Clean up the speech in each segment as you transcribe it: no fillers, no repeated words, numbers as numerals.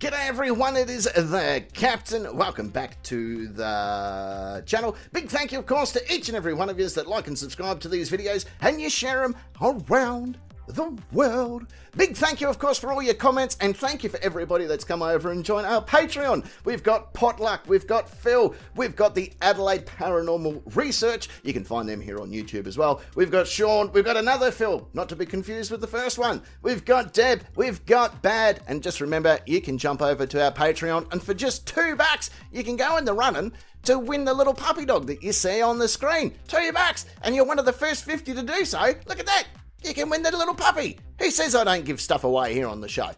G'day everyone, it is the Captain. Welcome back to the channel. Big thank you, of course, to each and every one of you that like and subscribe to these videos and you share them around the world. Big thank you, of course, for all your comments, and thank you for everybody that's come over and joined our Patreon. We've got Potluck, we've got Phil, we've got the Adelaide Paranormal Research. You can find them here on YouTube as well. We've got Sean, we've got another Phil, not to be confused with the first one. We've got Deb, we've got Bad, and just remember, you can jump over to our Patreon, and for just $2, you can go in the running to win the little puppy dog that you see on the screen. $2, and you're one of the first 50 to do so. Look at that. You can win the little puppy. Who says I don't give stuff away here on the show?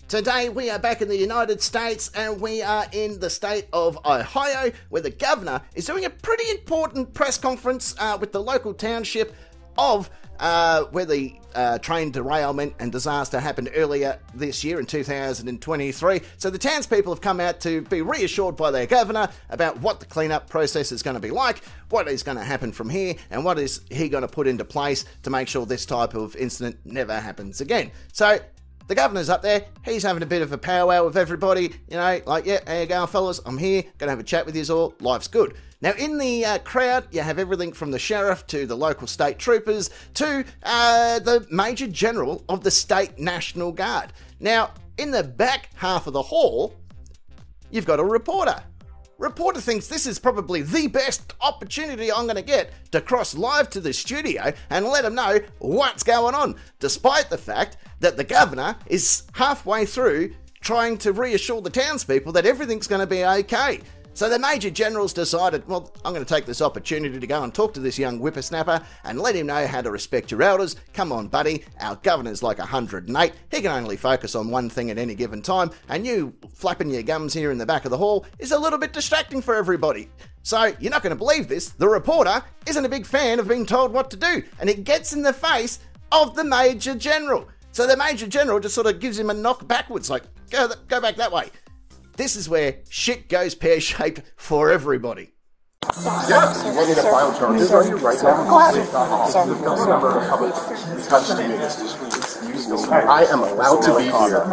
Today we are back in the United States and we are in the state of Ohio, where the governor is doing a pretty important press conference with the local township of where the train derailment and disaster happened earlier this year in 2023. So the townspeople have come out to be reassured by their governor about what the cleanup process is going to be like, what is going to happen from here, and what is he going to put into place to make sure this type of incident never happens again. So the governor's up there, he's having a bit of a powwow with everybody, you know, like, yeah, how you going, fellas? I'm here, gonna have a chat with you all, life's good. Now, in the crowd, you have everything from the sheriff to the local state troopers to the Major General of the State National Guard. Now, in the back half of the hall, you've got a reporter. Reporter thinks this is probably the best opportunity I'm going to get to cross live to the studio and let them know what's going on, despite the fact that the governor is halfway through trying to reassure the townspeople that everything's going to be okay. So the Major General's decided, well, I'm going to take this opportunity to go and talk to this young whippersnapper and let him know how to respect your elders. Come on, buddy, our governor's like 108. He can only focus on one thing at any given time, and you flapping your gums here in the back of the hall is a little bit distracting for everybody. So you're not going to believe this, the reporter isn't a big fan of being told what to do, and it gets in the face of the Major General. So the Major General just sort of gives him a knock backwards, like, go back that way. This is where shit goes pear-shaped for everybody. Yes, you want me to file charges on you right now? Go ahead. I am allowed to be here.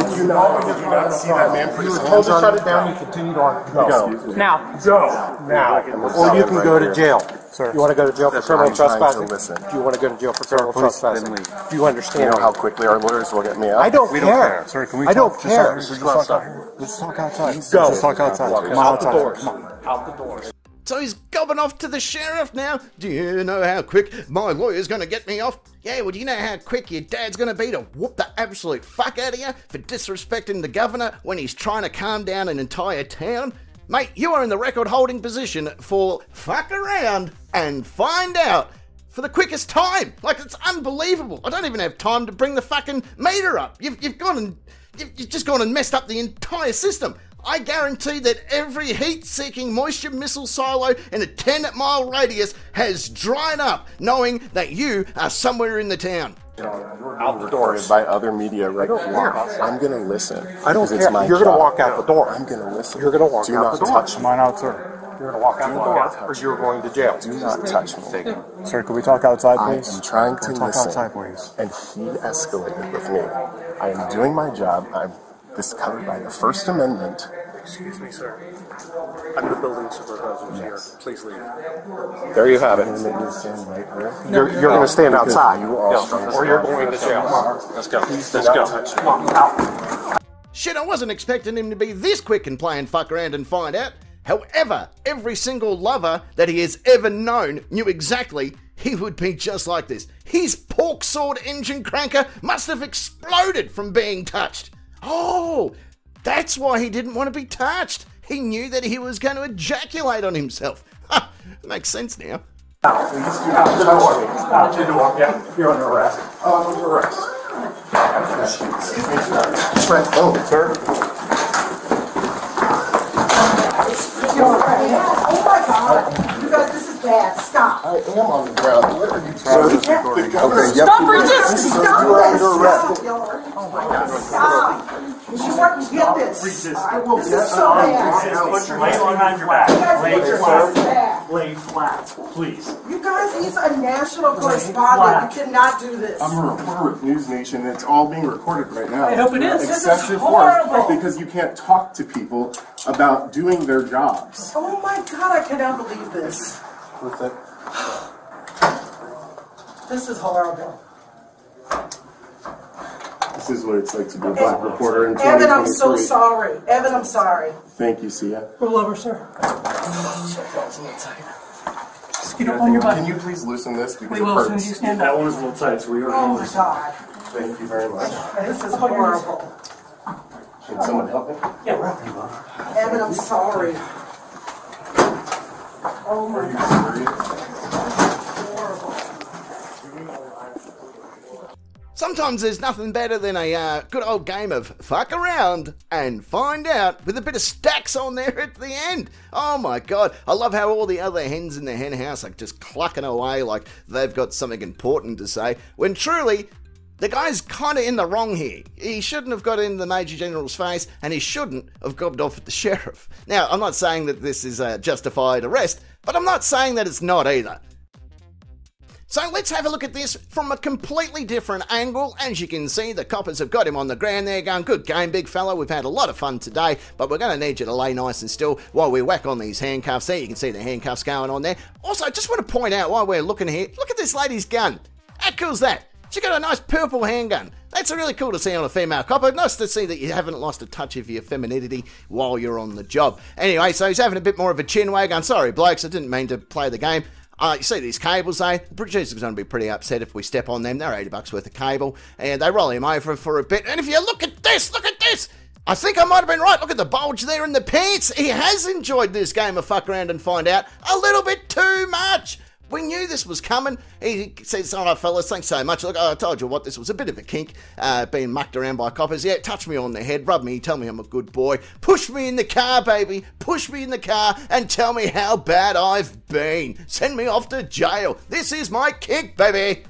Did you not see that man put his hands on shut it down? You continued on. Go. Now. Go. Now. Or you can go to jail. Sir. You want to go to jail for criminal trespassing? Do you want to go to jail for criminal trespassing? Do you understand? You know how quickly our lawyers will get me out? I don't We care. don't care. Sorry, can we I don't talk? care. Just talk outside. Let's talk outside. Go. Let's talk outside. Come Out the outside. doors. Come on. Out the doors. So he's gobbing off to the sheriff now. Do you know how quick my lawyer's going to get me off? Yeah, well, do you know how quick your dad's going to be to whoop the absolute fuck out of you for disrespecting the governor when he's trying to calm down an entire town? Mate, you are in the record-holding position for fuck around and find out for the quickest time. Like, it's unbelievable. I don't even have time to bring the fucking meter up. You've just gone and messed up the entire system. I guarantee that every heat-seeking moisture missile silo in a 10-mile radius has dried up, knowing that you are somewhere in the town. Out the doors by other media right here. I'm going to listen. I don't care. You're going to walk out the door. I'm going to listen. You're going to walk out the door. Touch Come on out, sir. You're going to walk out the door, or you're going to jail. Do not touch me. Sir, can we talk outside, I please? am trying to Can we talk listen. outside, please? And he escalated with me. I am doing my job. This is covered by the First Amendment. Excuse me, sir. I'm the building supervisor here. Please leave. There you have it. You're going to stand outside. Or you're going to jail. Let's go. Let's go. Come on, out. Shit, I wasn't expecting him to be this quick in playing fuck around and find out. However, every single lover that he has ever known knew exactly he would be just like this. His pork sword engine cranker must have exploded from being touched. Oh, that's why he didn't want to be touched. He knew that he was going to ejaculate on himself. Ha, makes sense now. You're under arrest. Under arrest. Excuse me, sir. Oh, sir. Oh my God. You guys, this is bad. Stop. I am on the ground. What are you trying to do? Stop resisting. Stop this. Arrest. Oh my God. Stop. You want to get this. This is so bad. Put your leg behind your back. You guys put your hands back. Lay flat, please. You guys, he's a national correspondent. You cannot do this. I'm a reporter with News Nation. It's all being recorded right now. I hope it is. This is Excessive horrible. force because you can't talk to people about doing their jobs. Oh my God, I cannot believe this. What's that? This is horrible. This is what it's like to be a black reporter in 2023. Evan, I'm so sorry. Evan, I'm sorry. Thank you, Sia. Roll over, sir. Just get up on your butt. Can you please loosen this because We it will as soon hurts. as you stand That up. one is a little tight, so we are Oh my God. Thank you very much. This is horrible. Can someone help me? Yeah, we're up, you are. Evan, I'm sorry. Oh my Are you God. serious? Sometimes there's nothing better than a good old game of fuck around and find out with a bit of stacks on there at the end. Oh my God. I love how all the other hens in the hen house are just clucking away like they've got something important to say, when truly the guy's kind of in the wrong here. He shouldn't have got in the Major General's face, and he shouldn't have gobbed off at the sheriff. Now, I'm not saying that this is a justified arrest, but I'm not saying that it's not either. So let's have a look at this from a completely different angle. As you can see, the coppers have got him on the ground there going, good game, big fella. We've had a lot of fun today, but we're going to need you to lay nice and still while we whack on these handcuffs there. You can see the handcuffs going on there. Also, I just want to point out while we're looking here, look at this lady's gun. How cool's that? She got a nice purple handgun. That's really cool to see on a female copper. Nice to see that you haven't lost a touch of your femininity while you're on the job. Anyway, so he's having a bit more of a chin wag. I'm sorry, blokes, I didn't mean to play the game. You see these cables, though? The producer's going to be pretty upset if we step on them. They're $80 worth of cable, and they roll him over for a bit. And if you look at this, I think I might have been right. Look at the bulge there in the pants. He has enjoyed this game of fuck around and find out a little bit too much. We knew this was coming. He says, all right, fellas, thanks so much. Look, I told you what, this was a bit of a kink, being mucked around by coppers. Yeah, touch me on the head, rub me, tell me I'm a good boy. Push me in the car, baby. Push me in the car and tell me how bad I've been. Send me off to jail. This is my kink, baby.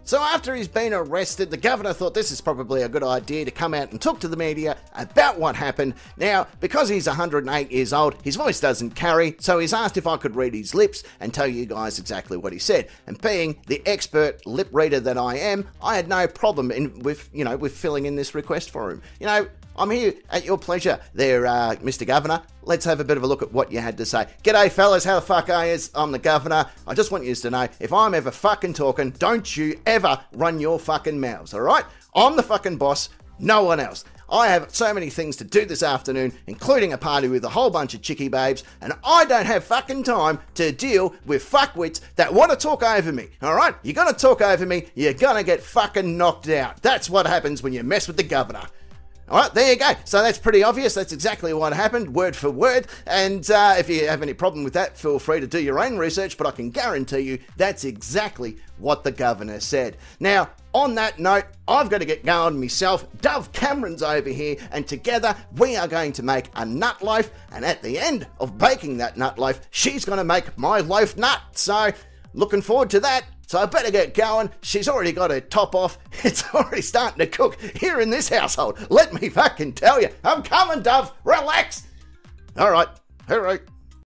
So after he's been arrested, the governor thought this is probably a good idea to come out and talk to the media about what happened. Now, because he's 108 years old, his voice doesn't carry, so he's asked if I could read his lips and tell you guys exactly what he said. And being the expert lip reader that I am, I had no problem with filling in this request for him. You know, I'm here at your pleasure there, Mr. Governor. Let's have a bit of a look at what you had to say. G'day, fellas. How the fuck are yous? I'm the governor. I just want yous to know, if I'm ever fucking talking, don't you ever run your fucking mouths, all right? I'm the fucking boss, no one else. I have so many things to do this afternoon, including a party with a whole bunch of chickie babes, and I don't have fucking time to deal with fuckwits that want to talk over me, alright? You're gonna talk over me, you're gonna get fucking knocked out. That's what happens when you mess with the governor. Alright, there you go. So that's pretty obvious. That's exactly what happened, word for word. And if you have any problem with that, feel free to do your own research, but I can guarantee you that's exactly what the governor said. Now, on that note, I've got to get going myself. Dove Cameron's over here, and together we are going to make a nut loaf, and at the end of baking that nut loaf, she's going to make my loaf nut. So, looking forward to that. So I better get going. She's already got her top off. It's already starting to cook here in this household. Let me fucking tell you. I'm coming, Dove. Relax. All right.